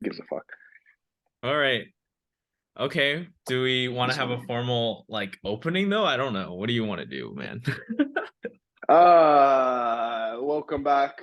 gives a fuck? All right. Okay. Do we want to have a formal like opening though? I don't know. What do you want to do, man? Welcome back.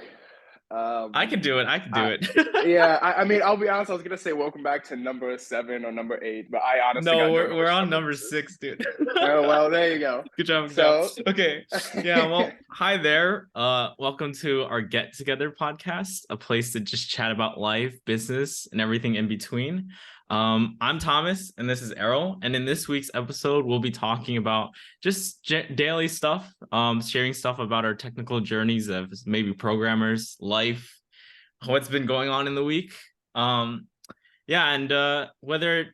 I can do it. I can do I it. yeah, I mean, I'll be honest. I was gonna say welcome back to number 7 or number 8, but I honestly No, got no we're idea we're which on number number this is. 6, dude. Oh well, there you go. Good job, good job. So, Okay. Yeah, well, hi there. Welcome to our Get Together podcast, a place to just chat about life, business, and everything in between. I'm Thomas, and this is Errol. And in this week's episode, we'll be talking about just daily stuff, sharing stuff about our technical journeys as maybe programmers, life, what's been going on in the week. Um, yeah, and whether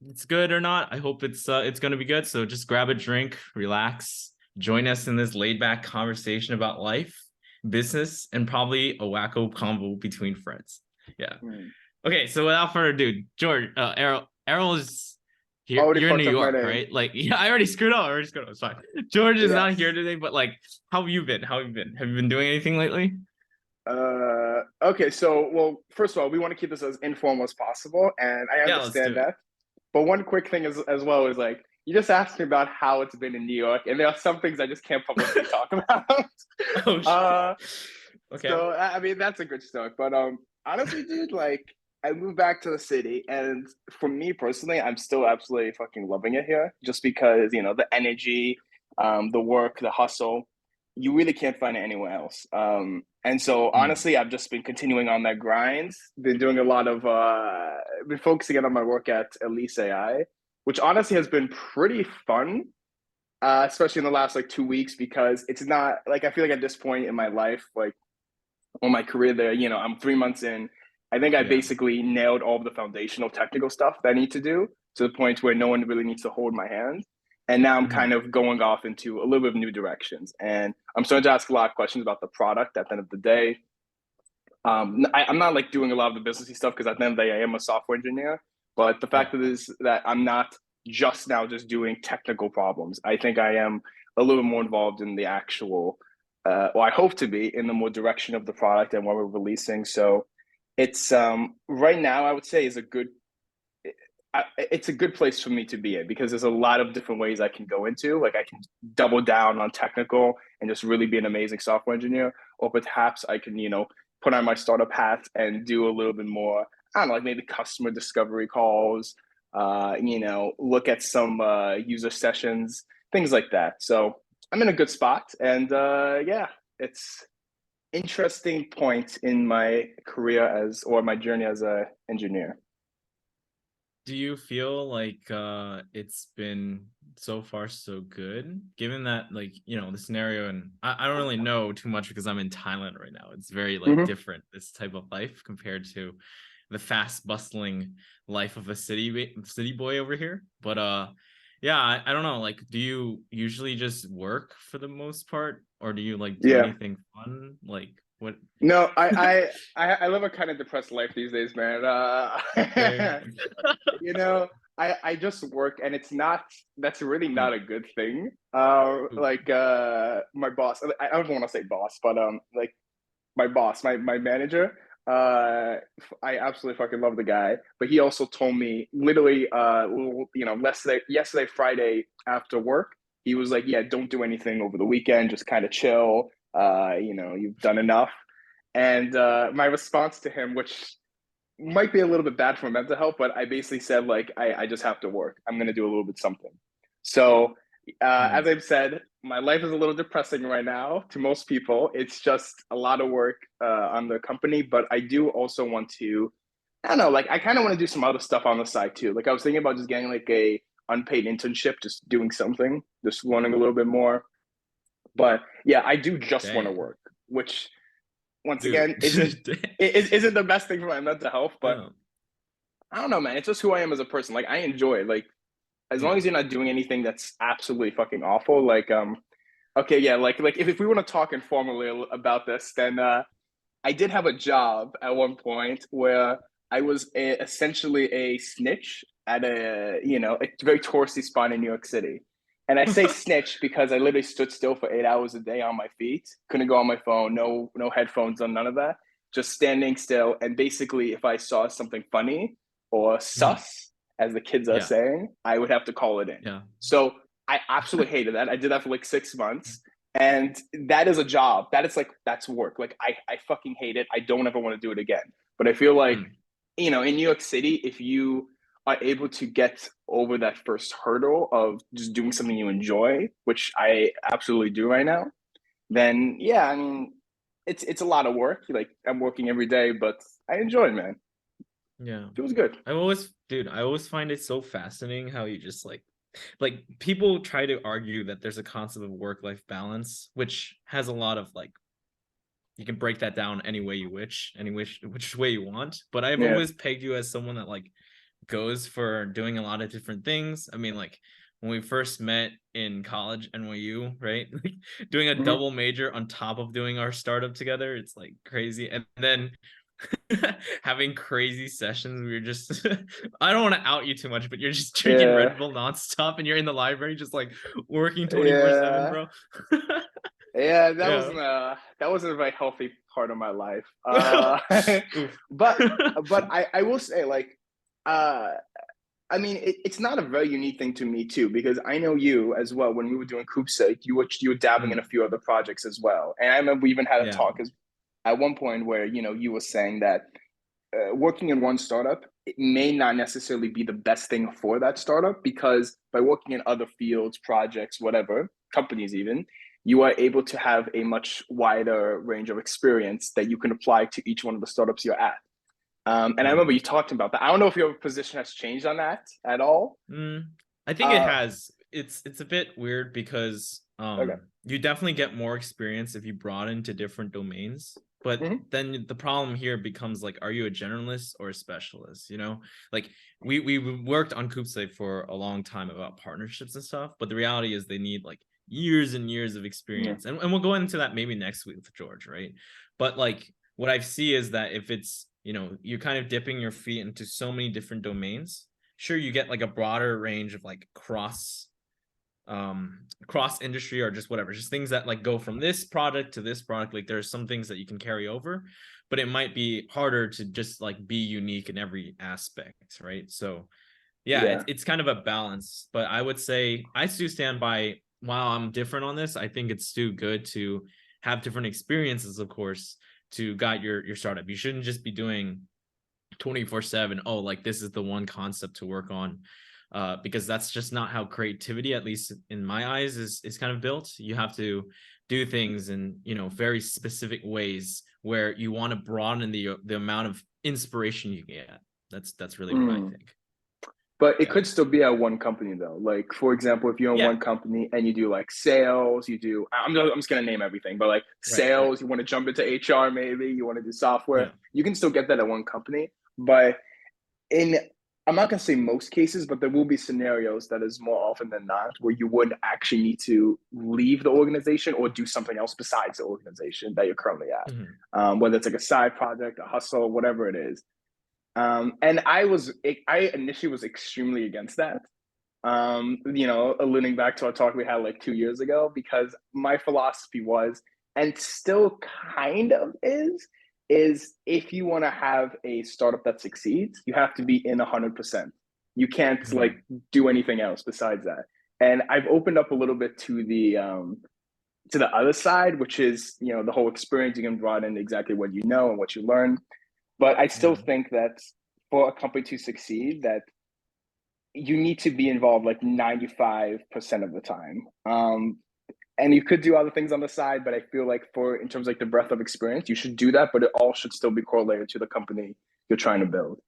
it's good or not, I hope it's gonna be good. So just grab a drink, relax, join us in this laid back conversation about life, business, and probably a wacko combo between friends. Yeah. hmm. Okay. So without further ado, George, Errol is here. Already You're in New fucked up my York, name. right? Like, yeah, I already screwed up. I already screwed up. It's fine. George is not here Yes. today, but like, how have you been? How have you been? Have you been doing anything lately? Okay. So, well, first of all, we want to keep this as informal as possible, and I Yeah, let's do understand it. that. But one quick thing as well is like you just asked me about how it's been in New York, and there are some things I just can't publicly talk about. Oh shit. uh, Okay. so I mean that's a good start. But honestly, dude, like I moved back to the city, and for me personally, I'm still absolutely fucking loving it here, just because the energy, the work, the hustle, you really can't find it anywhere else. And so Hmm. honestly, I've just been continuing on that grind. Been doing a lot of been focusing on my work at Elise AI, which honestly has been pretty fun, especially in the last like 2 weeks because it's not like I feel like at this point in my life, like on my career there, I'm 3 months in. I think I Yeah. basically nailed all of the foundational technical stuff that I need to do to the point where no one really needs to hold my hand. And now I'm Mhm. kind of going off into a little bit of new directions. And I'm starting to ask a lot of questions about the product at the end of the day. I'm not like doing a lot of the businessy stuff because at the end of the day, I am a software engineer. But the Yeah. fact of it is that I'm not just now just doing technical problems. I think I am a little more involved in the actual, or I hope to be in the more direction of the product and what we're releasing. So it's right now I would say is a good it's a good place for me to be in because there's a lot of different ways I can go into. Like I can double down on technical and just really be an amazing software engineer, or perhaps I can, put on my startup hat and do a little bit more. I don't know, like maybe customer discovery calls. Look at some user sessions, things like that. So I'm in a good spot, and yeah, it's interesting point in my career as or my journey as a engineer. Do you feel like it's been so far so good? Given that like, the scenario, and I don't really know too much because I'm in Thailand right now. It's very like Mm-hmm. different, this type of life compared to the fast bustling life of a city boy over here. But yeah, I don't know. Like, do you usually just work for the most part, or do you like do Yeah. anything fun? Like what? No, I live a kind of depressed life these days, man. Okay. you know, I just work, and it's not. That's really not a good thing. Like my boss. I don't want to say boss, but like my boss, my manager. I absolutely fucking love the guy, but he also told me literally, yesterday Friday after work, he was like, "Yeah, don't do anything over the weekend. Just kind of chill. You've done enough." And my response to him, which might be a little bit bad for my mental health, but I basically said like I just have to work. I'm gonna do a little bit something. So as Hmm. I've said, my life is a little depressing right now to most people. It's just a lot of work on the company, but I do also want to. I don't know, like I kind of want to do some other stuff on the side too. Like I was thinking about just getting like a unpaid internship, just doing something, just learning a little bit more. But yeah, I do just want to Dang, work, which once dude. again isn't the best thing for my mental health, but Yeah. I don't know, man. It's just who I am as a person. Like I enjoy it. Like as long Yeah. as you're not doing anything that's absolutely fucking awful. Like okay, yeah, like if we want to talk informally about this, then I did have a job at one point where I was essentially a snitch at a very touristy spot in New York City. And I say snitch because I literally stood still for 8 hours a day on my feet, couldn't go on my phone, no headphones on, none of that. just standing still. And basically, if I saw something funny or Mhm. sus, as the kids are Yeah. saying, I would have to call it in. Yeah. So I absolutely hated that. I did that for like 6 months. And that is a job. That is like, that's work. Like, I fucking hate it. I don't ever want to do it again. But I feel like, Mm. in New York City, if you are able to get over that first hurdle of just doing something you enjoy, which I absolutely do right now, then yeah, I mean, it's a lot of work. Like I'm working every day, but I enjoy it, man. Yeah. Feels good. I always find it so fascinating how you just like people try to argue that there's a concept of work-life balance, which has a lot of like you can break that down any way you wish, which way you want. But I've Yeah. always pegged you as someone that like goes for doing a lot of different things. I mean, like when we first met in college, NYU, right? Like doing a Hmm. double major on top of doing our startup together, it's like crazy. And then having crazy sessions. We were just I don't want to out you too much, but you're just drinking Yeah. Red Bull nonstop and you're in the library just like working 24/7, Yeah. bro. Yeah. Yeah. That wasn't a very healthy part of my life. Oof. But I will say like uh I mean, it's not a very unique thing to me too, because I know you as well. When we were doing Coopsake, you were dabbling in a Mm, few other projects as well. And I remember we even had a yeah. talk as at one point where you were saying that working in one startup, it may not necessarily be the best thing for that startup, because by working in other fields, projects, whatever, companies even, you are able to have a much wider range of experience that you can apply to each one of the startups you're at. And I remember Mm. you talked about that. I don't know if your position has changed on that at all. Mm, I think it Uh, has. It's a bit weird because okay. you definitely get more experience if you broaden to different domains. But Mm-hmm. then the problem here becomes like, are you a generalist or a specialist? You know, like we worked on Koopsay for a long time about partnerships and stuff, but the reality is they need like years and years of Yeah. experience. And we'll go into that maybe next week with George, right? But like what I see is that if it's, you're kind of dipping your feet into so many different domains, sure you get like a broader range of like cross industry or just whatever, just things that like go from this product to this product. Like there's some things that you can carry over, but it might be harder to just like be unique in every aspect, right? So yeah, Yeah. it's kind of a balance, but I would say I still stand by, while I'm different on this, I think it's still good to have different experiences, of course, to guide your startup. You shouldn't just be doing 24/7, oh, like this is the one concept to work on, because that's just not how creativity, at least in my eyes, is kind of built. You have to do things in very specific ways where you want to broaden the amount of inspiration you get. That's really what I Mm. think. But it Yeah. could still be at one company though. Like for example, if you're in Yeah. one company and you do like sales, you do I'm just gonna name everything, but like Right. sales, you want to jump into HR, maybe you want to do software, Yeah. you can still get that at one company. But in I'm not gonna say most cases, but there will be scenarios that is more often than not where you would actually need to leave the organization or do something else besides the organization that you're currently at. Mhm. Whether it's like a side project, a hustle, whatever it is. And I initially was extremely against that. Alluding back to our talk we had like 2 years ago, because my philosophy was, and still kind of is if you want to have a startup that succeeds, you have to be in 100%. You can't like Mhm. do anything else besides that. And I've opened up a little bit to the other side, which is the whole experience you can broaden exactly what you know and what you learn. But I still Yeah. think that for a company to succeed, that you need to be involved like 95% of the time. And you could do other things on the side, but I feel like for in terms of like the breadth of experience, you should do that, but it all should still be correlated to the company you're trying to build.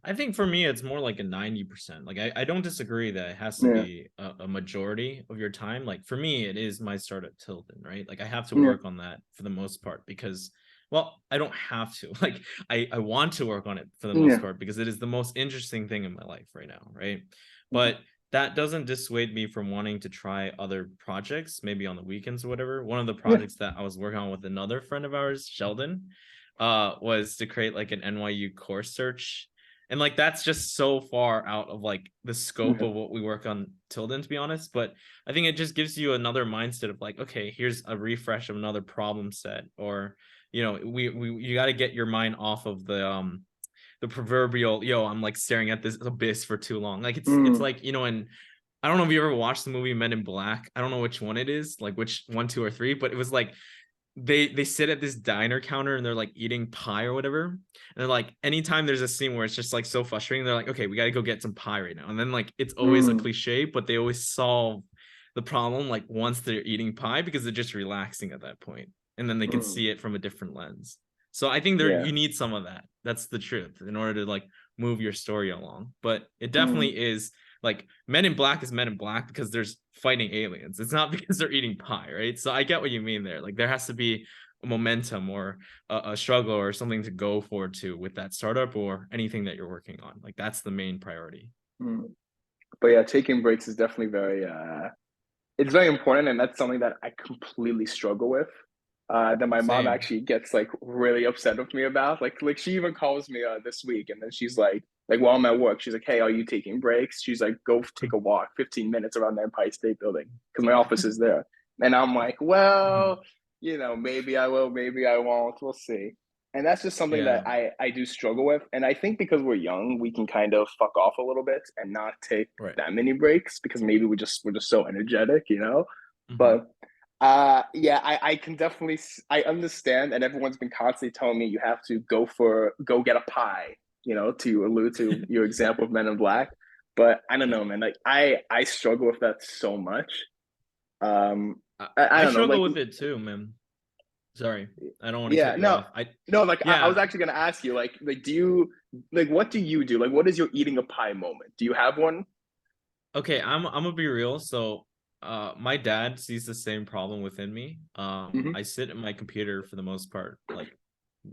I think for me, it's more like a 90%. Like I don't disagree that it has to Yeah, be a majority of your time. Like for me, it is my startup Tilden, right? Like I have to yeah, work on that for the most part because, well, I don't have to. Like I want to work on it for the most yeah. part because it is the most interesting thing in my life right now, right? Mhm. But that doesn't dissuade me from wanting to try other projects, maybe on the weekends or whatever. One of the Yeah. projects that I was working on with another friend of ours, Sheldon, was to create like an NYU course search, and like that's just so far out of like the scope Okay. of what we work on Tilden, to be honest. But I think it just gives you another mindset of like, okay, here's a refresh of another problem set, or we you got to get your mind off of the proverbial, I'm like staring at this abyss for too long. Like it's Mm, like, and I don't know if you ever watched the movie Men in Black. I don't know which one it is, like which one, two, or three, but it was like they sit at this diner counter and they're like eating pie or whatever. And they're like, anytime there's a scene where it's just like so frustrating, they're like, okay, we got to go get some pie right now. And then like it's always a mm, cliche, but they always solve the problem like once they're eating pie because they're just relaxing at that point, and then they can mm. see it from a different lens. So I think Yeah. you need some of that. That's the truth in order to like move your story along. But it Mm, definitely is like Men in Black is Men in Black because there's fighting aliens. It's not because they're eating pie, right? So I get what you mean there. Like there has to be a momentum or a struggle or something to go forward to with that startup or anything that you're working on. Like that's the main priority. mm. But yeah, taking breaks is definitely it's very important, and that's something that I completely struggle with. That my mom Same. actually gets like really upset with me about. Like she even calls me this week, and then she's like while I'm at work, she's like, "Hey, are you taking breaks?" She's like, "Go take a walk, 15 minutes around the Empire State Building, because my office is there." And I'm like, "Well, maybe I will, maybe I won't. We'll see." And that's just something that Yeah. I do struggle with. And I think because we're young, we can kind of fuck off a little bit and not take Right. that many breaks because maybe we're just so energetic. Mhm. But yeah, I can definitely I understand, and everyone's been constantly telling me you have to go get a pie, to allude to your example of Men in Black. But I don't Yeah. know, man. Like I struggle with that so much. Um, I I don't know, struggle like with it too, man. Sorry. I don't want to yeah, cut you no, off. I no, like I was Yeah. actually gonna ask you, like do you like what do you do? Like what is your eating a pie moment? Do you have one? Okay, I'm gonna be real. So my dad sees the same problem within me. Mm-hmm. I sit at my computer for the most part, like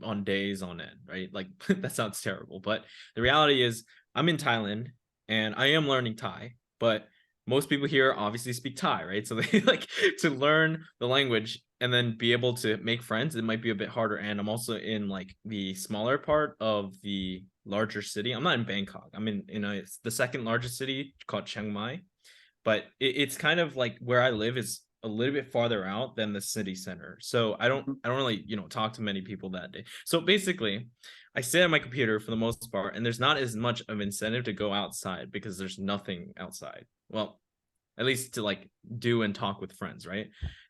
on days on end, right? Like that sounds terrible, but the reality is I'm in Thailand and I am learning Thai, but most people here obviously speak Thai, right? So they like to learn the language and then be able to make friends. It might be a bit harder. And I'm also in like the smaller part of the larger city. I'm not in Bangkok. I'm in it's the second largest city called Chiang Mai, but it's kind of like where I live is a little bit farther out than the city center. So I don't really, talk to many people that day. So basically, I sit at my computer for the most part, and there's not as much of incentive to go outside because there's nothing outside. Well, at least to like do and talk with friends, right?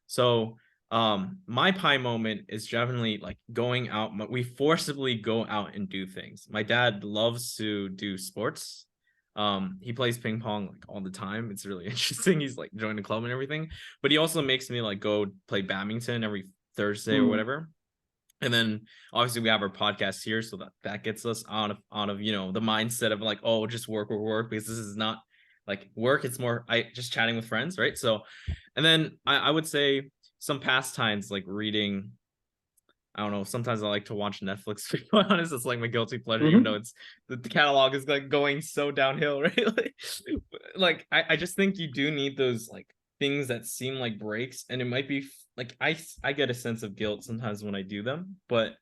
So my pie moment is definitely like going out. We forcibly go out and do things. My dad loves to do sports. He plays ping pong like all the time. It's really interesting. He's like joined the club and everything, but he also makes me like go play badminton every Thursday or Mm, whatever. And then obviously we have our podcast here, so that gets us out of the mindset of like, oh, just work, because this is not like work. It's more I just chatting with friends, right? So, and then I would say some pastimes like reading. I don't know. Sometimes I like to watch Netflix. To be honest, it's like my guilty pleasure, even though mm-hmm. it's the catalog is like going so downhill, right? Like I just think you do need those like things that seem like breaks, and it might be like I get a sense of guilt sometimes when I do them, but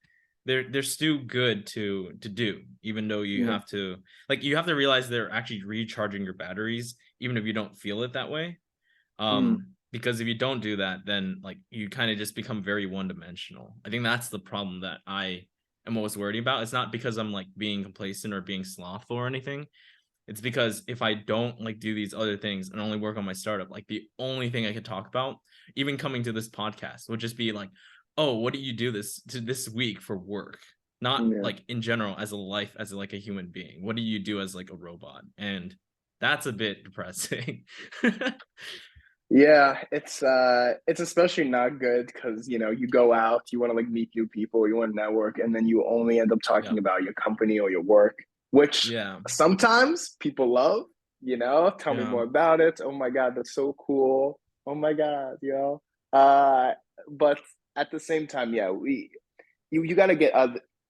they're still good to do, even though Yeah. you have to realize they're actually recharging your batteries, even if you don't feel it that way. Mm, Because if you don't do that, then like you kind of just become very one-dimensional. I think that's the problem that I am always worried about. It's not because I'm like being complacent or being slothful or anything. It's because if I don't like do these other things and only work on my startup, like the only thing I could talk about, even coming to this podcast, would just be like, oh, what do you do this week for work? Not yeah. like in general as a life, as like a human being. What do you do as like a robot? And that's a bit depressing. Yeah, it's especially not good because you go out, you want to like meet new people, you want to network, and then you only end up Yeah. talking about your company or your work, which Yeah. sometimes people love, tell me Yeah. more about it. Oh my God, that's so cool. Oh my God. Uh, but at the same time, yeah, you got to get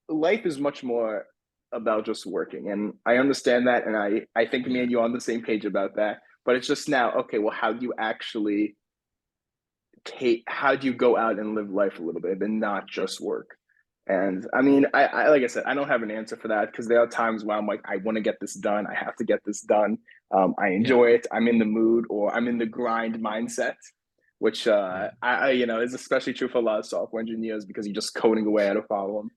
life is much more about just working, and I understand that, and I think me Yeah. and you are on the same page about that. But it's just now, okay, well, how do you actually how do you go out and live life a little bit and not just work? And I mean, I like I said, I don't have an answer for that because there are times where I'm like, I want to get this done. I have to get this done. I Yeah. enjoy it. I'm in the mood or I'm in the grind mindset. which Yeah. is especially true for a lot of software engineers because you're just coding away at a problem.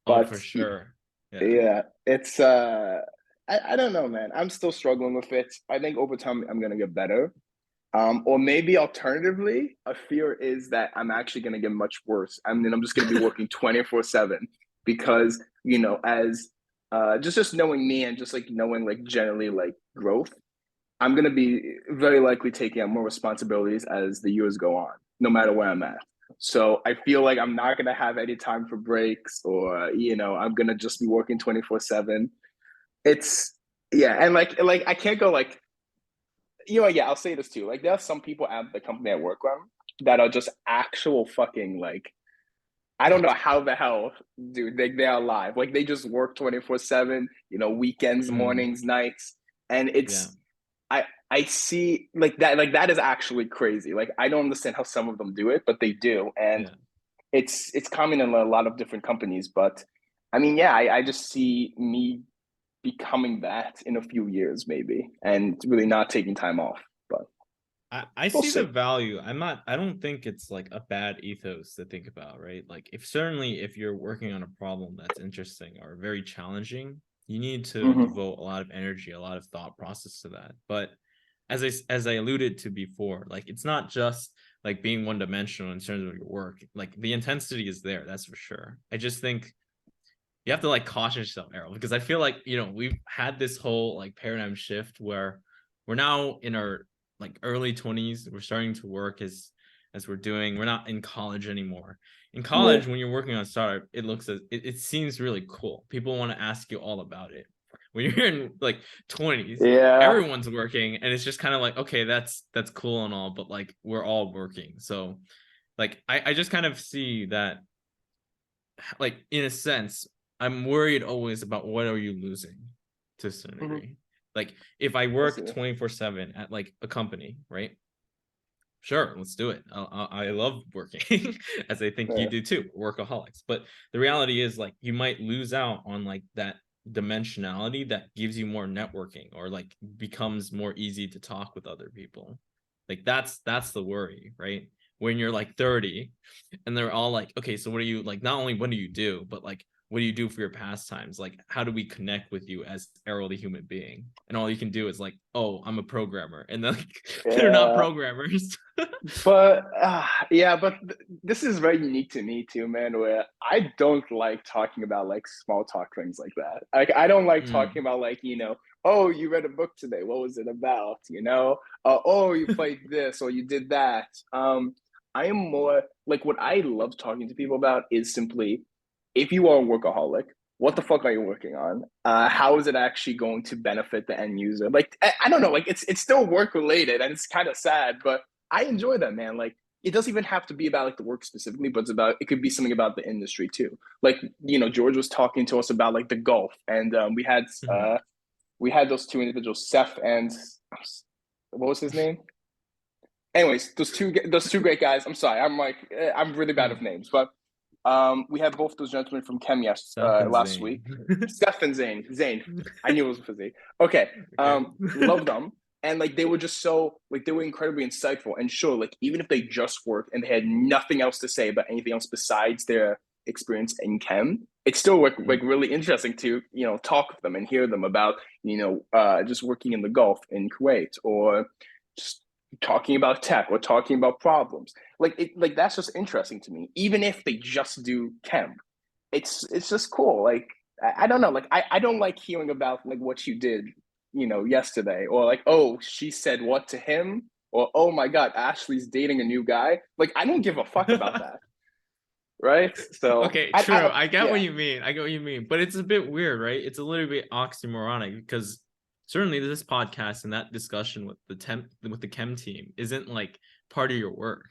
Oh, for But sure. Yeah. yeah, it's I don't know, man. I'm still struggling with it. I think over time I'm gonna get better. Or maybe alternatively, a fear is that I'm actually gonna get much worse. I mean, I'm just gonna be working 24/7 because, as just knowing me and just like knowing like generally like growth, I'm gonna be very likely taking on more responsibilities as the years go on, no matter where I'm at. So I feel like I'm not gonna have any time for breaks, or I'm gonna just be working 24/7. It's yeah, and like I can't go like yeah, I'll say this too. Like there are some people at the company I work on that are just actual fucking like I don't know how the hell, dude, they're alive. Like they just work 24/7, weekends, Mm, mornings, nights, and yeah. I see like that is actually crazy. Like I don't understand how some of them do it, but they do, and Yeah. it's common in a lot of different companies. But I mean, yeah, I just see me becoming that in a few years, maybe, and really not taking time off. But I we'll see the see. value. I don't think it's like a bad ethos to think about, right? Like if certainly if you're working on a problem that's interesting or very challenging, you need to Hmm. devote a lot of energy, a lot of thought process to that. But as I alluded to before, like it's not just like being one dimensional in terms of your work. Like the intensity is there, that's for sure. I just think you have to like caution yourself, Errol, because I feel like we've had this whole like paradigm shift where we're now in our like early 20s. We're starting to work we're not in college anymore. In Yeah. college, when you're working on a startup, it seems really cool. People want to ask you all about it. When you're in like 20s, Yeah. everyone's working, and it's just kind of like, okay, that's cool and all, but like we're all working. So like I just kind of see that, like in a sense, I'm worried always about what are you losing to a certain Hmm. degree. Like if I I work see. 24/7 at like a company, right? Sure, let's do it. I love working, as I think you Yeah. do too, workaholics. But the reality is, like, you might lose out on like that dimensionality that gives you more networking, or like becomes more easy to talk with other people. Like that's the worry, right? When you're like 30 and they're all like, okay, so what do you like? Not only what do you do, but like what do you do for your pastimes? Like, how do we connect with you as Errol the human being? And all you can do is like, oh, I'm a programmer, and then like, they're not Yeah. programmers. But yeah, but this is very unique to me too, man. Where I don't like talking about like small talk things like that. Like I don't like talking Mm. about like oh, you read a book today. What was it about? Oh, you played this or you did that. I am more like what I love talking to people about is simply if you are a workaholic, what the fuck are you working on? How is it actually going to benefit the end user? Like I don't know, like it's still work related and it's kind of sad, but I enjoy that, man. Like it doesn't even have to be about like the work specifically, but it could be something about the industry too. Like George was talking to us about like the golf, and Mhm. we had those two individuals, Seth and what was his name? Anyways, those two great guys. I'm sorry, I'm really bad with Mm. names, but we had both those gentlemen from Chem Seth and last Zane. week. Seth and Zane. I knew it was for Z. Okay. Okay. Love them. And like they were just so like they were incredibly insightful. And sure, like even if they just worked and they had nothing else to say about anything else besides their experience in chem, it's still like Mm. really interesting to talk with them and hear them about just working in the Gulf in Kuwait, or just talking about tech or talking about problems. Like that's just interesting to me. Even if they just do chem, it's just cool. Like I don't know. Like I don't like hearing about like what you did, yesterday, or like, oh, she said what to him, or oh my god, Ashley's dating a new guy. Like I don't give a fuck about that, right? So Okay, I true. I get what yeah. you mean. I get what you mean. But it's a bit weird, right? It's a little bit oxymoronic because certainly this podcast and that discussion with the chem team isn't like part of your work.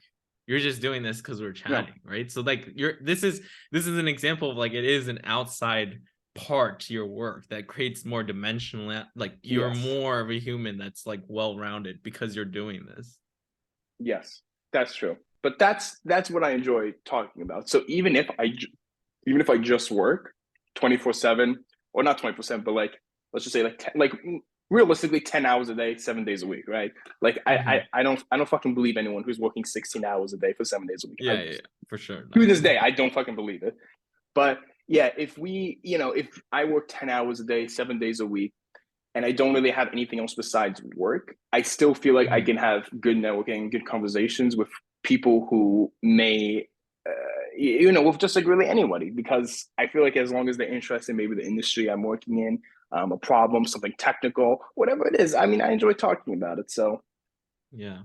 You're just doing this because we're No. chatting, right? So like this is an example of like it is an outside part to your work that creates more dimensional, like you're Yes. more of a human that's like well-rounded because you're doing this. Yes. That's true. But that's what I enjoy talking about. So even if I just work 24/7, or not 24/7, but like let's just say like realistically 10 hours a day, 7 days a week, right? Like Hmm. I don't fucking believe anyone who's working 16 hours a day for 7 days a week. Yeah, yeah, yeah, for sure. To Like, this day, I don't fucking believe it. But yeah, if we, if I work 10 hours a day, 7 days a week, and I don't really have anything else besides work, I still feel like I mhm. can have good networking, good conversations with people who may, with just like really anybody. Because I feel like as long as they're interested in maybe the industry I'm working in, a problem, something technical, whatever it is, I mean, I enjoy talking about it. So Yeah.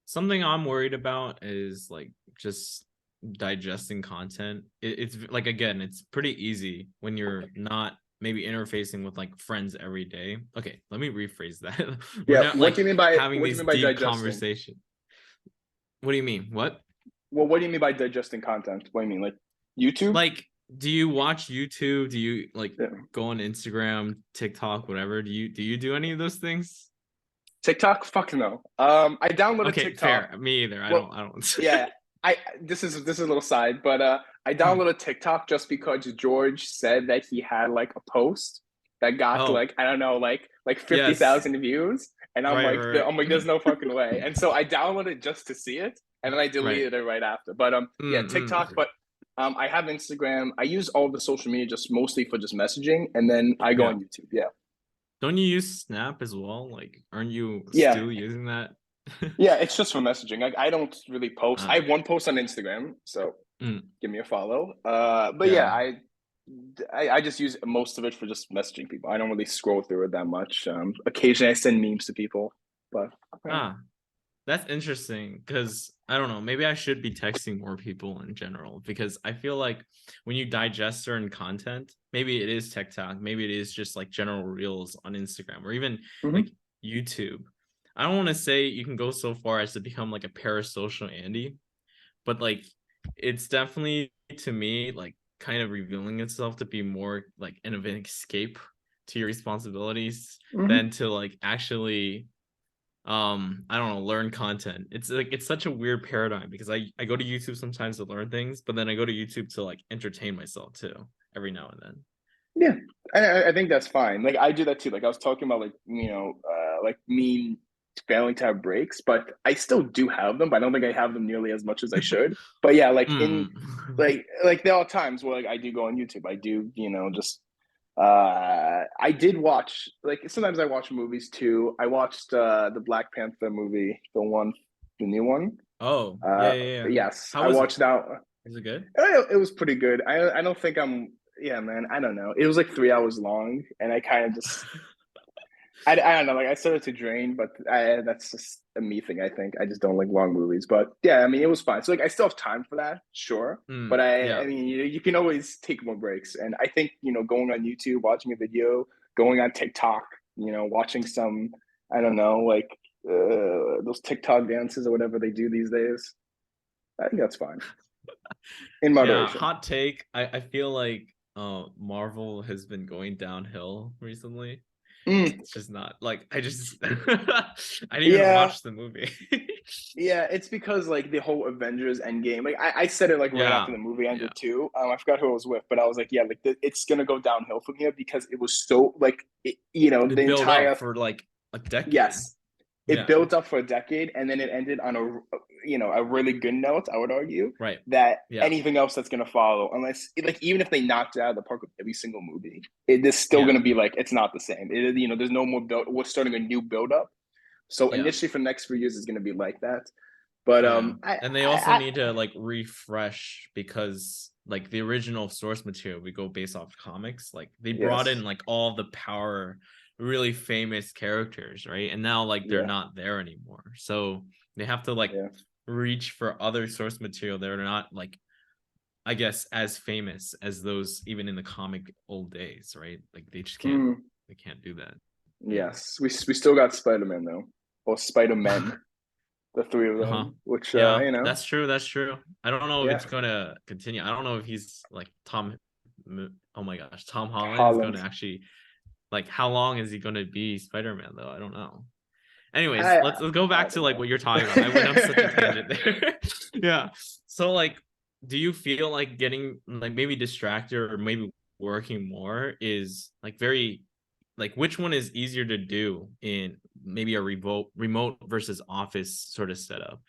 Something I'm worried about is like just digesting content. It's like, again, it's pretty easy when you're not maybe interfacing with like friends every day. Okay, let me rephrase that. We're yeah, not like having what do you these mean by deep digesting? conversations. What do you mean? What? Well, what do you mean by digesting content? What do you mean, like YouTube? Like, do you watch YouTube? Do you like Yeah. go on Instagram, TikTok, whatever? Do you do any of those things? TikTok? Fuck no. I downloaded Okay, TikTok. fair. Me either. Well, I don't. yeah. I this is a little side, but I downloaded TikTok just because George said that he had like a post that got Oh, like I don't know like fifty yes. thousand views, and Right, right, I'm like there's no fucking way, and so I downloaded just to see it, and then I right. deleted it right after. But yeah, TikTok. Okay. But I have Instagram. I use all the social media just mostly for just messaging, and then I go Yeah. on YouTube. Yeah, Don't you use Snap as well? Like, aren't you yeah. still using that? Yeah, it's just for messaging. Like I don't really post. I uh, have one post on Instagram, so mm, give me a follow. But yeah, yeah. I just use most of it for just messaging people. I don't really scroll through it that much. Occasionally I send memes to people, but yeah. Ah, that's interesting because I don't know. Maybe I should be texting more people in general because I feel like when you digest certain content, maybe it is TikTok, maybe it is just like general reels on Instagram or even like Mhm. YouTube. I don't want to say you can go so far as to become like a parasocial Andy, but like it's definitely to me like kind of revealing itself to be more like an escape to your responsibilities than Mhm. to like actually I don't know, learn content. It's like it's such a weird paradigm because I go to YouTube sometimes to learn things, but then I go to YouTube to like entertain myself too every now and then. Yeah, I think that's fine. Like I do that too. Like I was talking about, like like me failing to have breaks, but I still do have them. But I don't think I have them nearly as much as I should. But yeah, like in Mm. like there are times where like I do go on YouTube. I do just I did watch, like sometimes I watch movies too. I watched the Black Panther movie, the new one. Oh, yeah, yeah, yeah. Yes, How I was it? watched that. Was it good? It was pretty good. I don't think I'm. Yeah, man. I don't know. It was like 3 hours long, and I kind of just. I don't know. Like I started to drain, but that's just a me thing. I think I just don't like long movies. But yeah, I mean, it was fine. So like, I still have time for that, sure. But I Yeah. mean, you can always take more breaks. And I think going on YouTube, watching a video, going on TikTok, watching some, I don't know, like those TikTok dances or whatever they do these days. I think that's fine in Yeah, moderation. hot take. I feel like Marvel has been going downhill recently. Mm, It's just not like I just I didn't even yeah, watch the movie. yeah, it's because like the whole Avengers Endgame, like I said it like right after Yeah. the movie Yeah. ended too. I forgot who I was with, but I was like, yeah, like it's gonna go downhill from here because it was so like the It built up entire, for like a decade. yes, it Yeah. built up for a decade and then it ended on a really good note. I would argue Right. that Yeah. anything else that's gonna follow, unless like even if they knocked it out of the park with every single movie, it is still Yeah. gonna be like it's not the same. There's no more build. We're starting a new build up. So Yeah. initially for the next few years is gonna be like that. But Yeah. I, And they also I need to like refresh because like the original source material we go based off comics, like they brought yes, in like all the power really famous characters, right? And now like they're yeah, not there anymore. So they have to like yeah, reach for other source material that are not like I guess as famous as those even in the comic old days, right? Like mm, they can't do that. Yeah. yes. We still got Spider Man though, or Spider Men, the three of Uh-huh. them. Which Yeah, that's true. That's true. I don't know if yeah, it's gonna continue. I don't know if he's like oh my gosh, Tom Holland is gonna Holland. actually like how long is he gonna be Spider-Man though? I don't know. Anyways, I let's go I back to don't like know. what you're talking about. I went on such a tangent there. Yeah. So like, do you feel like getting like maybe distracted or maybe working more is like very like which one is easier to do in maybe a remote versus office sort of setup?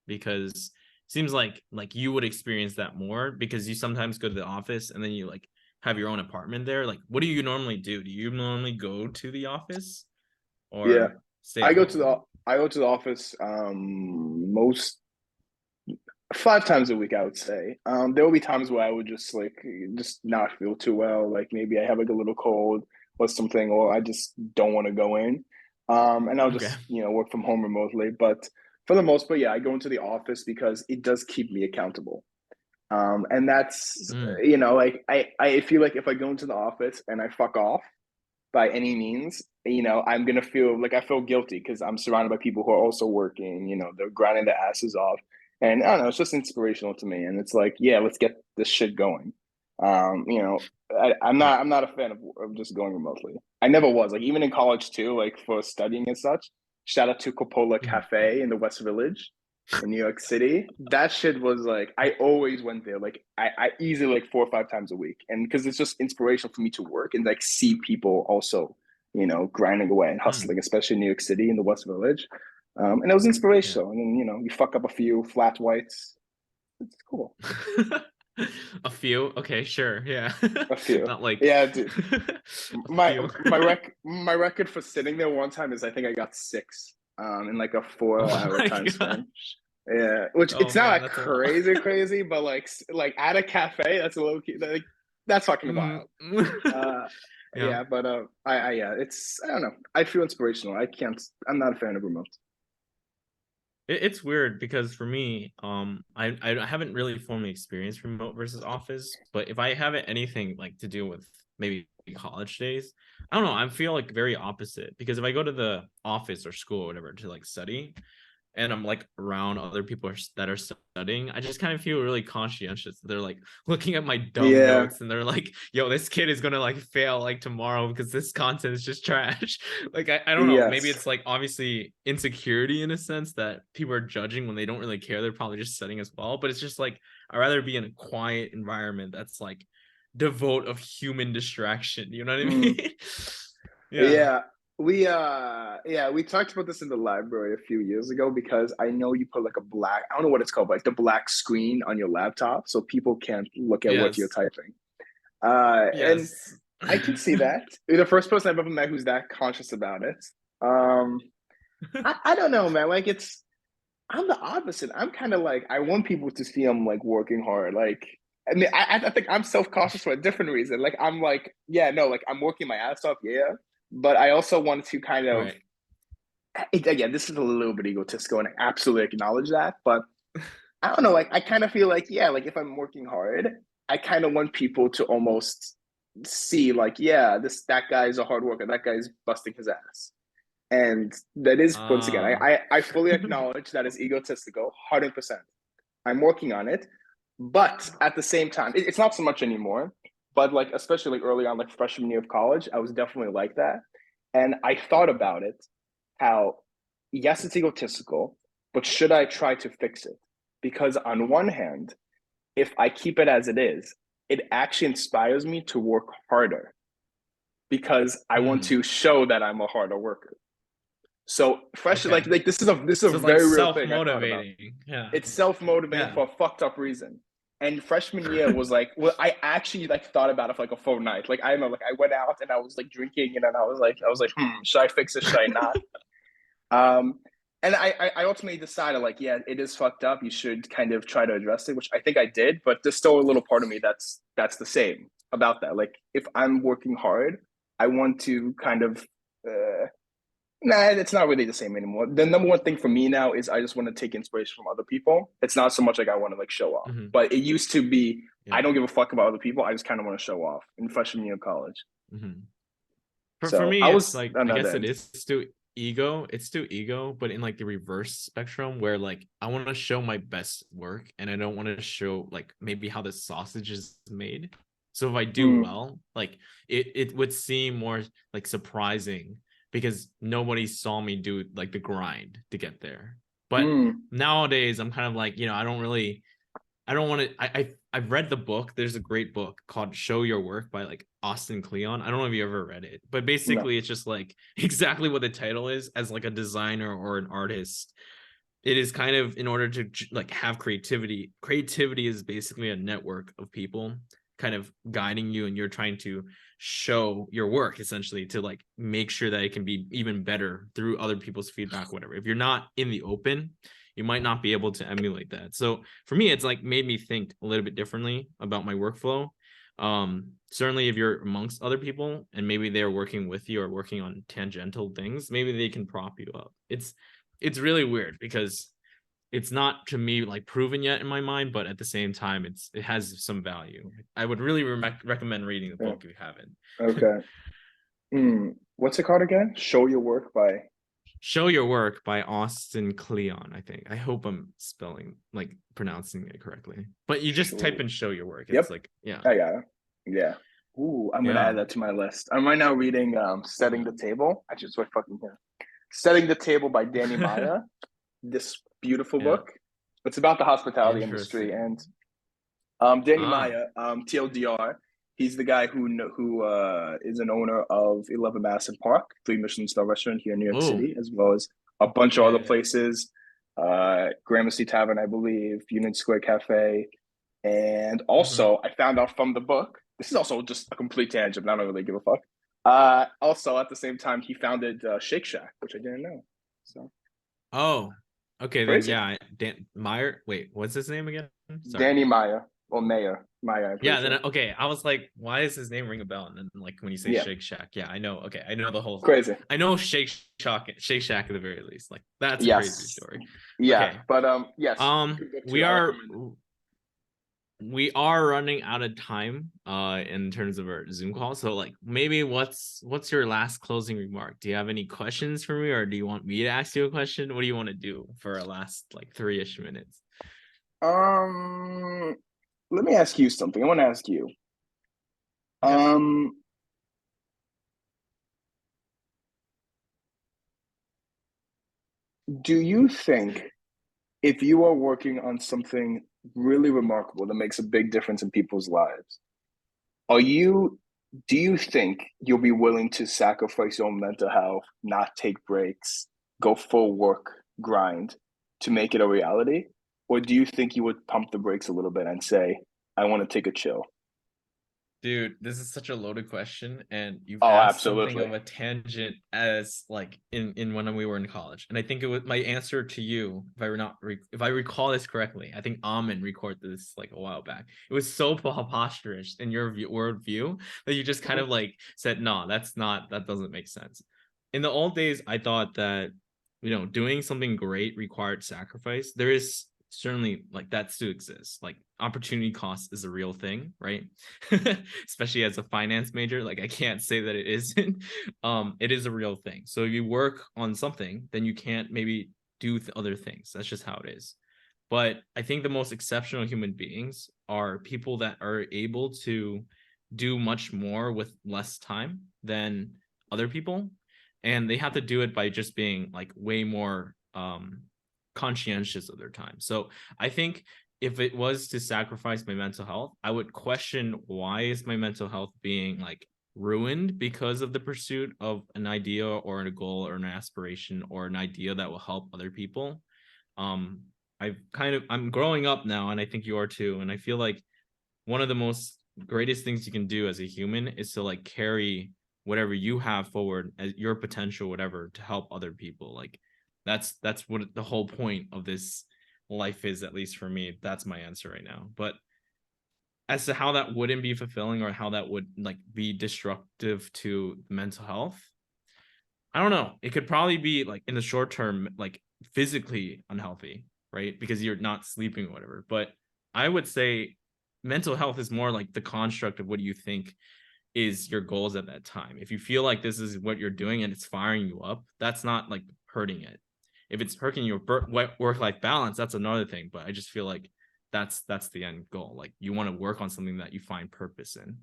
Because it seems like you would experience that more because you sometimes go to the office and then you like have your own apartment there. Like, what do you normally do? Do you normally go to the office Yeah, or stay at home? I go to the office most 5 times a week, I would say. There will be times where I would just not feel too well, like maybe I have like a little cold or something, or I just don't want to go in. And I'll Okay. just work from home remotely. But for the most part, yeah, I go into the office because it does keep me accountable. And that's Mm, like I feel like if I go into the office and I fuck off by any means, I'm gonna feel like I feel guilty because I'm surrounded by people who are also working. They're grinding their asses off, and I don't know. It's just inspirational to me, and it's like, yeah, let's get this shit going. I'm yeah. not a fan of just going remotely. I never was, like, even in college too, like for studying and such. Shout out to Coppola Mhm. Cafe in the West Village in New York City. That shit was like I always went there. Like I easily like 4 or 5 times a week. And because it's just inspirational for me to work and like see people also, grinding away and Mm, hustling, especially in New York City in the West Village. And it was yeah. inspirational. And then, you fuck up a few flat whites. It's cool. A few. Okay, sure. Yeah. A few. Not like Yeah, dude. a My few. my record for sitting there one time is I think I got six in like a four Oh hour my time god. span. Yeah, which Oh it's not man, like that's a lot. crazy, but like at a cafe, that's a low key. Like, that's fucking Mm. wild. Uh, Yeah. yeah, but yeah, it's I don't know. I feel inspirational. I can't. I'm not a fan of remote. It's weird because for me, I haven't really formally experienced remote versus office, but if I have anything like to do with maybe college days, I don't know, I feel like very opposite because if I go to the office or school or whatever to like study, and I'm like around other people that are studying, I just kind of feel really conscientious. They're like looking at my dumb Yeah, notes and they're like, yo, this kid is gonna like fail like tomorrow because this content is just trash. Like I don't know. Maybe yes, it's like obviously insecurity in a sense that people are judging when they don't really care. They're probably just studying as well. But it's just like I'd rather be in a quiet environment that's like devote of human distraction. You know what I mm, mean? Yeah. yeah. We talked about this in the library a few years ago because I know you put like a black, I don't know what it's called, but like the black screen on your laptop so people can't look at what you're Yes. typing. And Yes. I can see that. You're the first person I've ever met who's that conscious about it. Um, I don't know, man. Like I'm the opposite. I'm kind of like I want people to see I'm like working hard. Like I mean, I think I'm self-cautious for a different reason. Like I'm like, yeah, no, like I'm working my ass off, yeah. But I also want to kind of Right. again, this is a little bit egotistical, and I absolutely acknowledge that. But I don't know, like I kind of feel like, yeah, like if I'm working hard, I kind of want people to almost see like, yeah, that guy's a hard worker, that guy's busting his ass. And that is once again, Ah. I fully acknowledge that is egotistical, 100%. I'm working on it. But at the same time, it's not so much anymore. But like especially like early on, like freshman year of college, I was definitely like that. And I thought about it, how yes, it's egotistical, but should I try to fix it? Because on one hand, if I keep it as it is, it actually inspires me to work harder because I want Hmm. to show that I'm a harder worker. So fresh, Okay. like this is a So it's like very real thing I thought about. self-motivating. Yeah. It's self-motivating Yeah. for a fucked up reason. And freshman year was like, well, I actually like thought about it for like a full night. Like I don't know, like I went out and I was like drinking, and then I was like, should I fix this? Should I not? Um, and I ultimately decided like, yeah, it is fucked up. You should kind of try to address it, which I think I did. But there's still a little part of me that's the same about that. Like if I'm working hard, I want to kind of uh, nah, it's not really the same anymore. The number one thing for me now is I just want to take inspiration from other people. It's not so much like I want to like show off, Hmm. but it used to be I Yeah. don't give a fuck about other people. I just kind of want to show off in freshman year of college. Hmm. For So me, I it's was like on I that guess it end. is still ego. It's still ego, but in like the reverse spectrum where like I want to show my best work and I don't want to show like maybe how the sausage is made. So if I do Mm, well, like it would seem more like surprising because nobody saw me do like the grind to get there. But mm, nowadays I'm kind of like, I don't really I don't want to. I've read the book. There's a great book called "Show Your Work" by like Austin Kleon. I don't know if you ever read it, but No. basically it's just like exactly what the title is. As like a designer or an artist, it is kind of in order to like have creativity. Creativity is basically a network of people kind of guiding you, and you're trying to show your work essentially to like make sure that it can be even better through other people's feedback, whatever. If you're not in the open, you might not be able to emulate that. So for me, it's like made me think a little bit differently about my workflow. Certainly if you're amongst other people and maybe they're working with you or working on tangential things, maybe they can prop you up. It's really weird because it's not to me like proven yet in my mind, but at the same time it has some value. I would really recommend reading the Yeah. book if you haven't. Okay. What's it called again? Show Your Work by. Show Your Work by Austin Kleon, I think. I hope I'm spelling like pronouncing it correctly. But you just type Show. in Show Your Work. It's Yep, like, yeah. I got it. Yeah. Ooh, I'm gonna Yeah. add that to my list. I'm right now reading "Setting the Table." I just went fucking here. "Setting the Table" by Danny Maya. This beautiful Yeah. book. It's about the hospitality industry, Interesting. and Danny Ah, Maya, TLDR. He's the guy who is an owner of 11 Madison Park, 3 Michelin star restaurant here in New York oh, City, as well as a bunch of other yeah. places. Gramercy Tavern, I believe, Union Square Cafe, and Mhm. also I found out from the book. This is also just a complete tangent. I don't really give a fuck. Also, at the same time, he founded Shake Shack, which I didn't know. So Oh, okay, then crazy. yeah. Dan Meyer. Wait, what's his name again? Sorry. Danny Maya or Mayer Maya, I'm pretty Yeah, then sure. okay, I was like, why does his name ring a bell? And then like when you say Yeah, Shake Shack, yeah, I know. Okay, I know the whole. crazy. I know Shake Shack at the very least. Like that's a crazy Yes. story. Yeah, Okay. but yes, good book We too. I are recommend it. running out of time in terms of our Zoom call. So like maybe what's your last closing remark? Do you have any questions for me, or do you want me to ask you a question? What do you want to do for our last like 3-ish minutes? Um, Let me ask you something. I want to ask you. Yeah. Um, do you think if you are working on something really remarkable that makes a big difference in people's lives, are you do you think you'll be willing to sacrifice your own mental health, not take breaks, go full work grind to make it a reality? Or do you think you would pump the brakes a little bit and say, I want to take a chill? Dude, this is such a loaded question, and you've Oh, asked something absolutely. of a tangent as like in when we were in college, and I think it was my answer to you. If I were not if I recall this correctly, I think Amin recorded this like a while back. It was so preposterous in your worldview that you just kind Mhm. of like said, "No, that doesn't make sense." In the old days, I thought that doing something great required sacrifice. There is certainly like that still exists. Like opportunity cost is a real thing, right? Especially as a finance major, like I can't say that it isn't. It is a real thing. So if you work on something, then you can't maybe do other things. That's just how it is. But I think the most exceptional human beings are people that are able to do much more with less time than other people, and they have to do it by just being like way more conscientious of their time. So I think if it was to sacrifice my mental health, I would question, why is my mental health being like ruined because of the pursuit of an idea or a goal or an aspiration or an idea that will help other people. um I'm growing up now, and I think you are too, and I feel like one of the most greatest things you can do as a human is to like carry whatever you have forward as your potential, whatever, to help other people. Like that's what the whole point of this life is, at least for me. That's my answer right now. But as to how that wouldn't be fulfilling or how that would like be destructive to mental health, I don't know. It could probably be like in the short term, like physically unhealthy, right? Because you're not sleeping or whatever. But I would say mental health is more like the construct of what you think is your goals at that time. If you feel like this is what you're doing and it's firing you up, that's not like hurting it. If it's hurting your work-life balance, that's another thing. But I just feel like that's the end goal. Like you want to work on something that you find purpose in.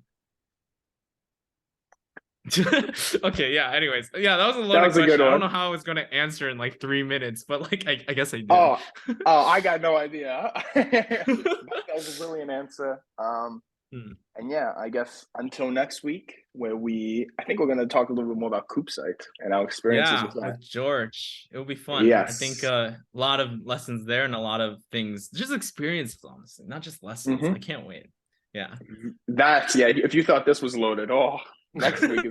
Okay, yeah. Anyways, yeah, that was a That loaded was a good question. I don't one. know how I was going to answer in like 3 minutes, but like I guess I did. Oh, oh, I got no idea. That was a brilliant answer. Hmm. And yeah, I guess until next week, where I think we're going to talk a little bit more about Coopsite and our experiences with Yeah, that. with George, it'll be fun. I think Yes. a lot of lessons there and a lot of things, just experiences, honestly, not just lessons. I Hmm. can't wait. Yeah. That's, yeah. If you thought this was loaded, oh, next week is